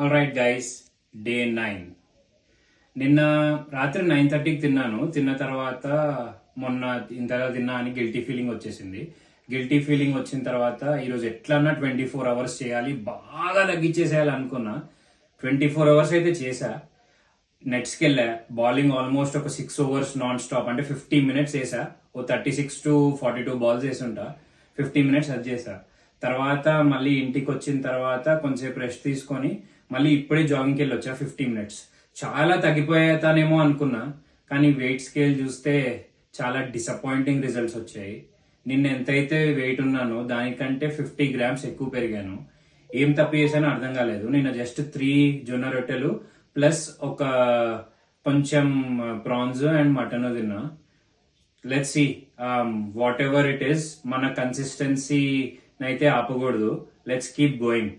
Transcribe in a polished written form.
All right guys, day 9. నిన్న రాత్రి 9:30కి తిన్నాను. తిన్న తర్వాత మొన్న ఇంతగా తిన్నా అని గిల్టీ ఫీలింగ్ వచ్చేసింది. గిల్టీ ఫీలింగ్ వచ్చిన తర్వాత ఈరోజు ఎట్లన్నా 24 అవర్స్ చేయాలి, బాగా తగ్గించేసేయాలి అనుకున్నా. 24 అవర్స్ అయితే చేశా. నెట్స్కి వెళ్ళా. బౌలింగ్ ఆల్మోస్ట్ ఒక 6 ఓవర్స్ నాన్ స్టాప్, అంటే 50 మినిట్స్ వేసా. ఓ 36 to 42 బాల్స్ వేసుంటా. 50 మినిట్స్ అది చేసా. తర్వాత మళ్ళీ ఇంటికి వచ్చిన తర్వాత కొంచెంసేపు రెస్ట్ తీసుకొని మళ్ళీ ఇప్పుడే జాగింగ్కి వెళ్ళి వచ్చా 50 మినిట్స్. చాలా తగ్గిపోతానేమో అనుకున్నా, కానీ వెయిట్ స్కేల్ చూస్తే చాలా డిసప్పాయింటింగ్ రిజల్ట్స్ వచ్చాయి. నిన్న ఎంతైతే వెయిట్ ఉన్నానో దానికంటే 50 గ్రామ్స్ ఎక్కువ పెరిగాను. ఏం తప్పు చేశానో అర్థం కాలేదు. నిన్న జస్ట్ 3 జొన్న రొట్టెలు ప్లస్ ఒక కొంచెం ప్రాన్స్ అండ్ మటన్ తిన్నా. Let's see, what ever it is, మన కన్సిస్టెన్సీ అయితే ఆపకూడదు. Let's keep going.